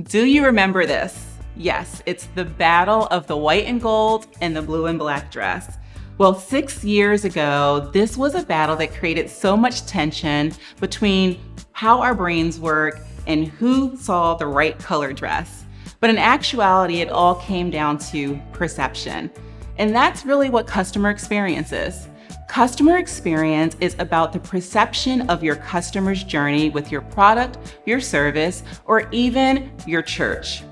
Do you remember this? Yes, it's the battle of the white and gold and the blue and black dress. Well, 6 years ago, this was a battle that created so much tension between how our brains work and who saw the right color dress. But in actuality, it all came down to perception. And that's really what customer experience is. Customer experience is about the perception of your customer's journey with your product, your service, or even your church.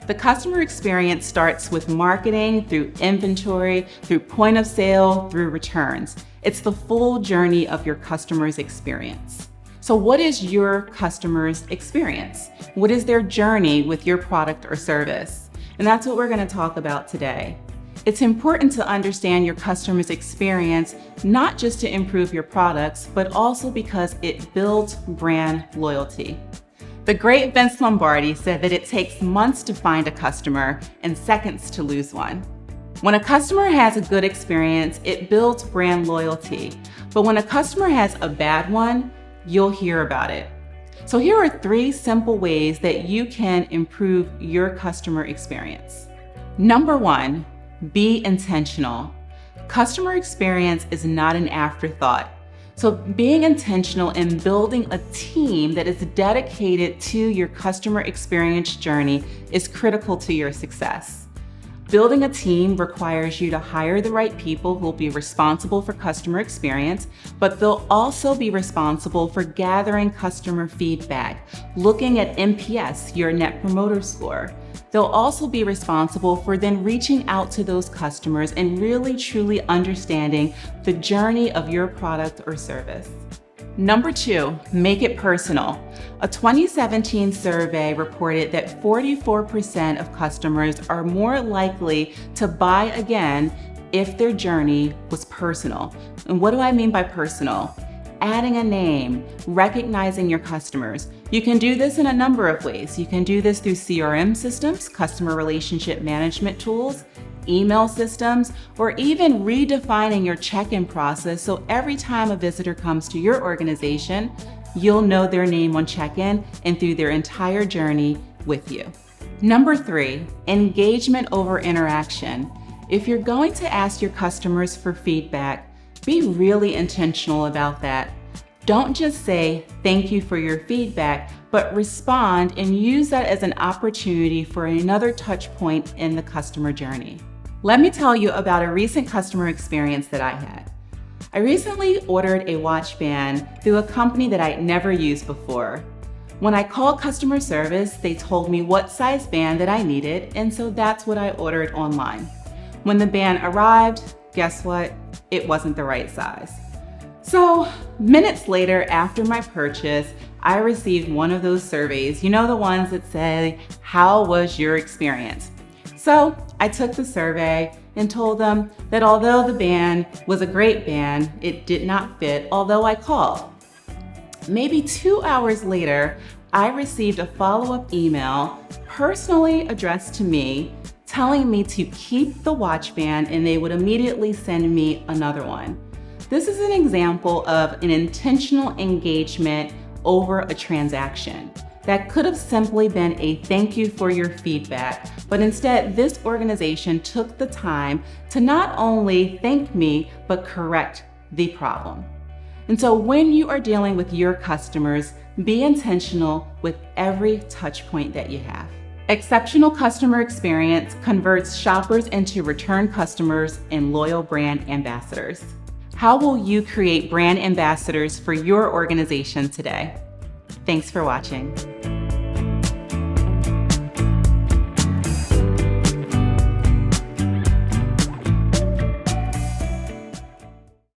The customer experience starts with marketing, through inventory, through point of sale, through returns. It's the full journey of your customer's experience. So what is your customer's experience? What is their journey with your product or service? And that's what we're going to talk about today. It's important to understand your customer's experience, not just to improve your products, but also because it builds brand loyalty. The great Vince Lombardi said that it takes months to find a customer and seconds to lose one. When a customer has a good experience, it builds brand loyalty. But when a customer has a bad one, you'll hear about it. So here are 3 simple ways that you can improve your customer experience. Number 1, be intentional. Customer experience is not an afterthought. So being intentional in building a team that is dedicated to your customer experience journey is critical to your success. Building a team requires you to hire the right people who will be responsible for customer experience, but they'll also be responsible for gathering customer feedback, looking at NPS, your Net Promoter Score. They'll also be responsible for then reaching out to those customers and really truly understanding the journey of your product or service. Number 2, make it personal. A 2017 survey reported that 44% of customers are more likely to buy again if their journey was personal. And what do I mean by personal? Adding a name, recognizing your customers. You can do this in a number of ways. You can do this through CRM systems, customer relationship management tools, email systems, or even redefining your check-in process so every time a visitor comes to your organization, you'll know their name on check-in and through their entire journey with you. Number 3, engagement over interaction. If you're going to ask your customers for feedback, be really intentional about that. Don't just say, thank you for your feedback, but respond and use that as an opportunity for another touch point in the customer journey. Let me tell you about a recent customer experience that I had. I recently ordered a watch band through a company that I'd never used before. When I called customer service, they told me what size band that I needed, and so that's what I ordered online. When the band arrived, guess what? It wasn't the right size. So minutes later after my purchase, I received one of those surveys, you know, the ones that say, how was your experience? So I took the survey and told them that although the band was a great band, it did not fit, although I called. Maybe 2 hours later, I received a follow-up email personally addressed to me telling me to keep the watch band and they would immediately send me another one. This is an example of an intentional engagement over a transaction. That could have simply been a thank you for your feedback, but instead this organization took the time to not only thank me, but correct the problem. And so when you are dealing with your customers, be intentional with every touch point that you have. Exceptional customer experience converts shoppers into return customers and loyal brand ambassadors. How will you create brand ambassadors for your organization today? Thanks for watching.